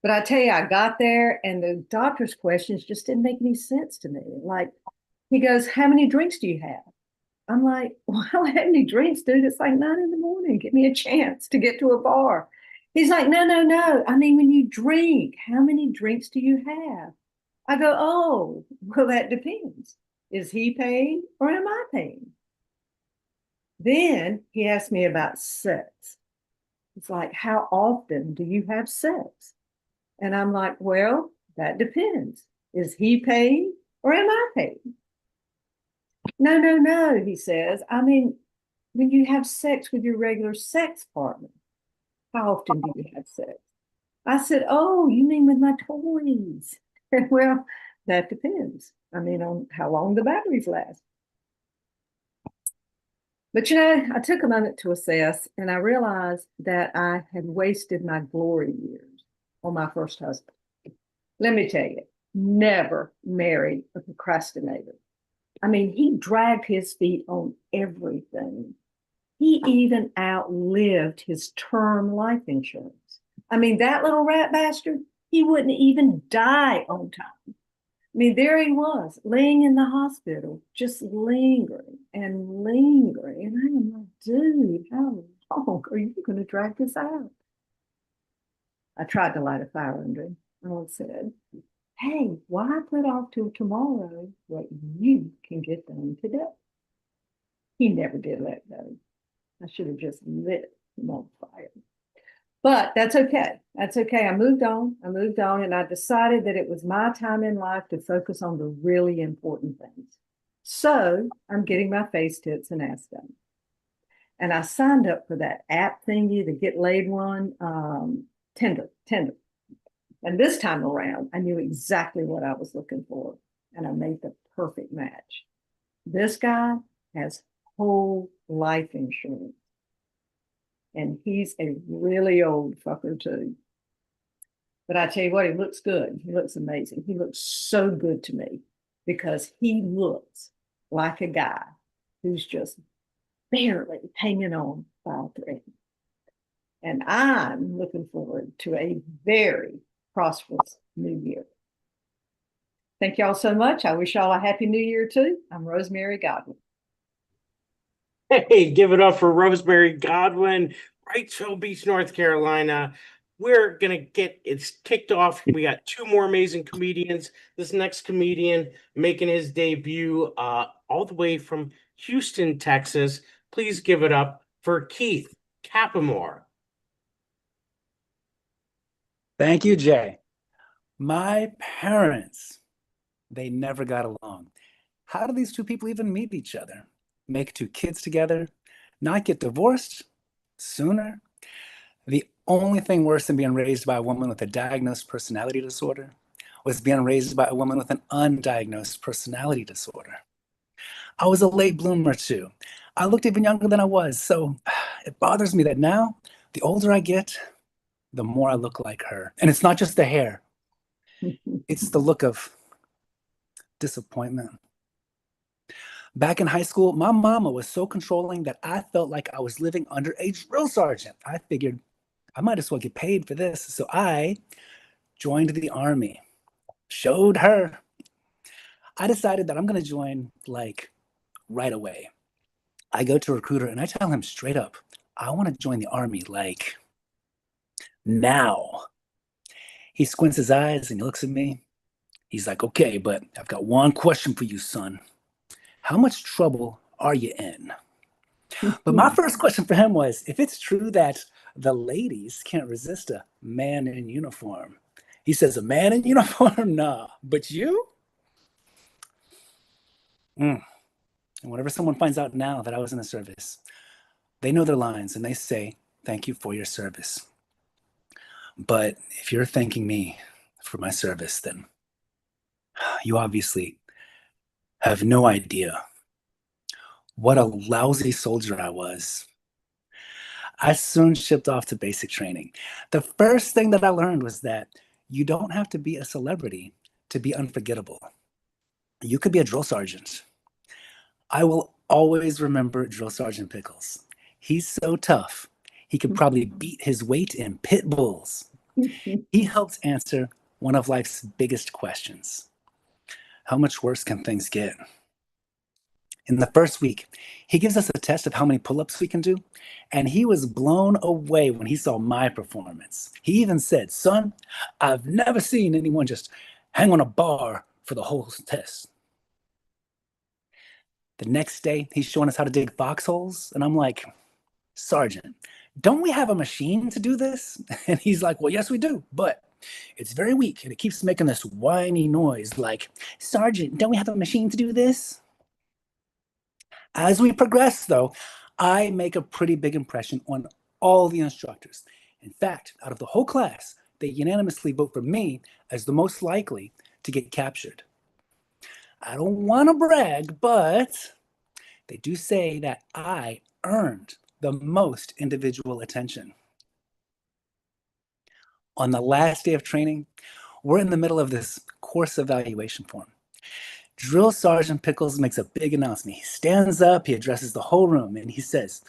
[SPEAKER 10] But I tell you, I got there and the doctor's questions just didn't make any sense to me. Like, he goes, "How many drinks do you have?" I'm like, "Well, I don't have any drinks, dude. It's like 9 a.m. Give me a chance to get to a bar." He's like, no. I mean, when you drink, how many drinks do you have? I go, "Oh, well, that depends. Is he paying or am I paying?" Then he asked me about sex. It's like, "How often do you have sex?" And I'm like, "Well, that depends. Is he paying or am I paying?" No, he says. "I mean, when you have sex with your regular sex partner, how often do you have sex?" I said, "Oh, you mean with my toys?" Well, that depends. I mean, on how long the batteries last. But I took a moment to assess, and I realized that I had wasted my glory years on my first husband. Let me tell you, never marry a procrastinator. I mean, he dragged his feet on everything. He even outlived his term life insurance. I mean, that little rat bastard, he wouldn't even die on time. I mean, there he was, laying in the hospital, just lingering and lingering. And I am like, "Dude, how long are you going to drag this out?" I tried to light a fire under him. I said, "Hey, why put off till tomorrow what you can get done today?" He never did let go. I should have just lit him on fire. But that's okay. That's okay. I moved on, and I decided that it was my time in life to focus on the really important things. So I'm getting my face tits and ass done. And I signed up for that app thingy, the Get Laid one, Tinder. And this time around, I knew exactly what I was looking for, and I made the perfect match. This guy has whole life insurance. And he's a really old fucker too. But I tell you what, he looks good. He looks amazing. He looks so good to me because he looks like a guy who's just barely hanging on by a thread. And I'm looking forward to a very prosperous new year. Thank y'all so much. I wish y'all a happy new year too. I'm Rosemary Godwin.
[SPEAKER 1] Hey, give it up for Rosemary Godwin, Wrightsville Beach, North Carolina. We're going to get it kicked off. We got two more amazing comedians. This next comedian making his debut all the way from Houston, Texas. Please give it up for Keith Capamore.
[SPEAKER 11] Thank you, Jay. My parents, they never got along. How do these two people even meet each other? Make two kids together? Not get divorced sooner? The only thing worse than being raised by a woman with a diagnosed personality disorder was being raised by a woman with an undiagnosed personality disorder. I was a late bloomer too. I looked even younger than I was, so it bothers me that now, the older I get, the more I look like her. And it's not just the hair. It's the look of disappointment. Back in high school, my mama was so controlling that I felt like I was living under a drill sergeant. I figured I might as well get paid for this. So I joined the Army. Showed her. I decided that I'm going to join like right away. I go to a recruiter and I tell him straight up, I want to join the Army like now. He squints his eyes and he looks at me. He's like, okay, but I've got one question for you, son. How much trouble are you in? But my first question for him was, if it's true that the ladies can't resist a man in uniform. He says, a man in uniform? Nah, but you? And whenever someone finds out now that I was in the service, they know their lines and they say, thank you for your service. But if you're thanking me for my service, then you obviously have no idea what a lousy soldier I was. I soon shipped off to basic training. The first thing that I learned was that you don't have to be a celebrity to be unforgettable. You could be a drill sergeant. I will always remember Drill Sergeant Pickles. He's so tough. He could probably beat his weight in pit bulls. He helps answer one of life's biggest questions. How much worse can things get? In the first week, he gives us a test of how many pull-ups we can do, and he was blown away when he saw my performance. He even said, son, I've never seen anyone just hang on a bar for the whole test. The next day, he's showing us how to dig foxholes, and I'm like, Sergeant, don't we have a machine to do this? And he's like, well, yes, we do, but it's very weak, and it keeps making this whiny noise like, Sergeant, don't we have a machine to do this? As we progress, though, I make a pretty big impression on all the instructors. In fact, out of the whole class, they unanimously vote for me as the most likely to get captured. I don't want to brag, but they do say that I earned the most individual attention. On the last day of training, we're in the middle of this course evaluation form. Drill Sergeant Pickles makes a big announcement. He stands up, he addresses the whole room, and he says,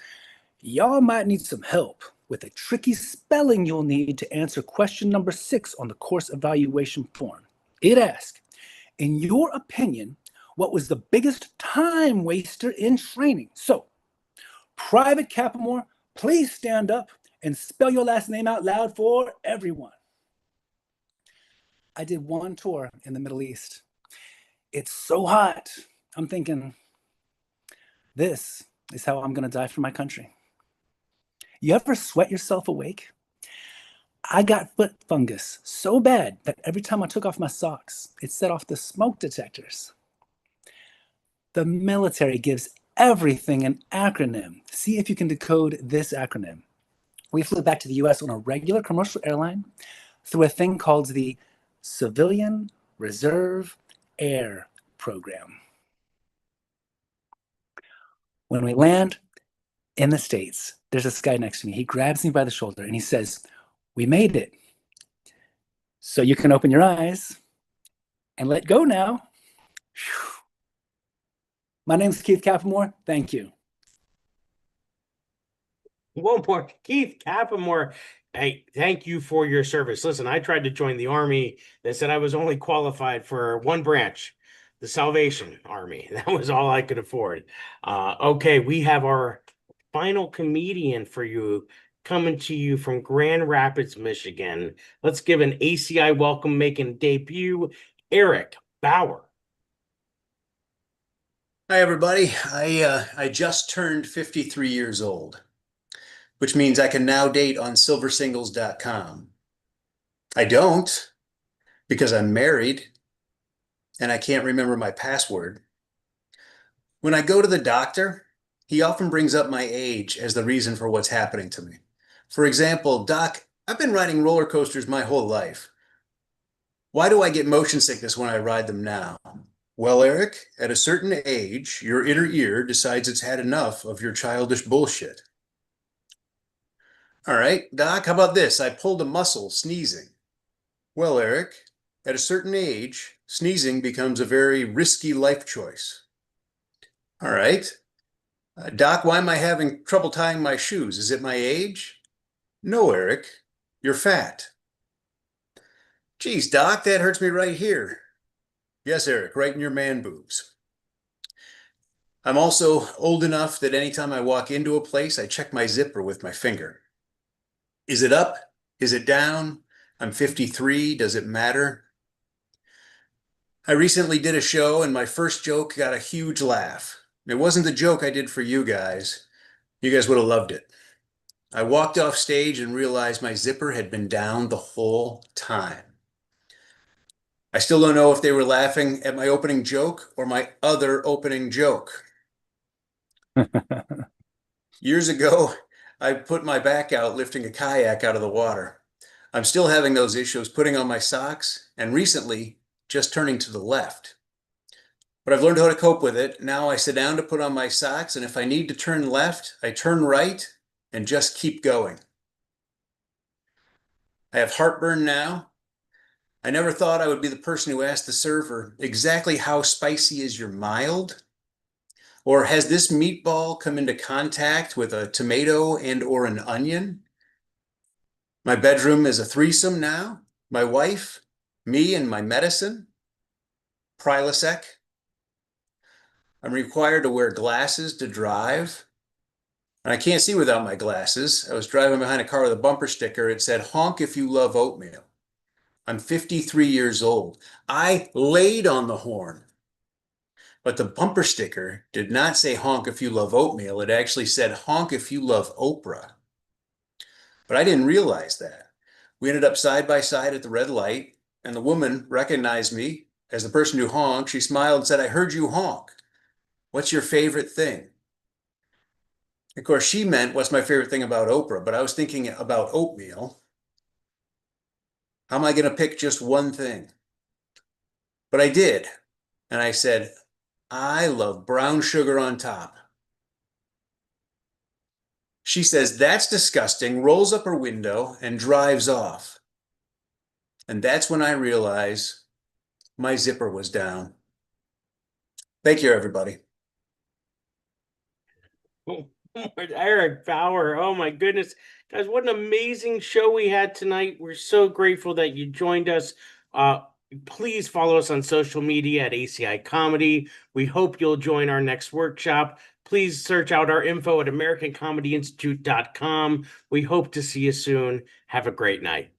[SPEAKER 11] y'all might need some help with a tricky spelling you'll need to answer question number 6 on the course evaluation form. It asks, in your opinion, what was the biggest time waster in training? So, Private Capamore, please stand up and spell your last name out loud for everyone. I did one tour in the Middle East. It's so hot. I'm thinking, this is how I'm going to die for my country. You ever sweat yourself awake? I got foot fungus so bad that every time I took off my socks, it set off the smoke detectors. The military gives everything an acronym. See if you can decode this acronym. We flew back to the US on a regular commercial airline through a thing called the Civilian Reserve Air Program. When we land in the States, there's this guy next to me. He grabs me by the shoulder and he says, we made it. So you can open your eyes and let go now. Whew. My name's Keith Capamore. Thank you.
[SPEAKER 1] One more, Keith Capamore. Hey, thank you for your service. Listen, I tried to join the Army. They said I was only qualified for one branch, the Salvation Army. That was all I could afford. Okay, we have our final comedian for you coming to you from Grand Rapids, Michigan. Let's give an ACI welcome making debut, Eric Bauer.
[SPEAKER 12] Hi, everybody. I just turned 53 years old, which means I can now date on silversingles.com. I don't, because I'm married and I can't remember my password. When I go to the doctor, he often brings up my age as the reason for what's happening to me. For example, Doc, I've been riding roller coasters my whole life. Why do I get motion sickness when I ride them now? Well, Eric, at a certain age, your inner ear decides it's had enough of your childish bullshit. All right, Doc, how about this? I pulled a muscle sneezing. Well, Eric, at a certain age, sneezing becomes a very risky life choice. All right. Doc, why am I having trouble tying my shoes? Is it my age? No, Eric, you're fat. Geez, Doc, that hurts me right here. Yes, Eric, right in your man boobs. I'm also old enough that anytime I walk into a place, I check my zipper with my finger. Is it up? Is it down? I'm 53. Does it matter? I recently did a show and my first joke got a huge laugh. It wasn't the joke I did for you guys. You guys would have loved it. I walked off stage and realized my zipper had been down the whole time. I still don't know if they were laughing at my opening joke or my other opening joke. Years ago, I put my back out lifting a kayak out of the water. I'm still having those issues putting on my socks and recently just turning to the left. But I've learned how to cope with it. Now I sit down to put on my socks, and if I need to turn left, I turn right and just keep going. I have heartburn now. I never thought I would be the person who asked the server, exactly how spicy is your mild? Or has this meatball come into contact with a tomato and or an onion? My bedroom is a threesome now. My wife, me and my medicine, Prilosec. I'm required to wear glasses to drive. And I can't see without my glasses. I was driving behind a car with a bumper sticker. It said, honk if you love oatmeal. I'm 53 years old. I laid on the horn. But the bumper sticker did not say honk if you love oatmeal. It actually said honk if you love Oprah. But I didn't realize that. We ended up side by side at the red light, and the woman recognized me as the person who honked. She smiled and said, I heard you honk. What's your favorite thing? Of course, she meant what's my favorite thing about Oprah, but I was thinking about oatmeal. How am I going to pick just one thing? But I did. And I said, I love brown sugar on top. She says, that's disgusting, rolls up her window and drives off. And that's when I realized my zipper was down. Thank you, everybody.
[SPEAKER 1] Eric Bauer, oh my goodness. Guys, what an amazing show we had tonight. We're so grateful that you joined us. Please follow us on social media at ACI Comedy. We hope you'll join our next workshop. Please search out our info at AmericanComedyInstitute.com. We hope to see you soon. Have a great night.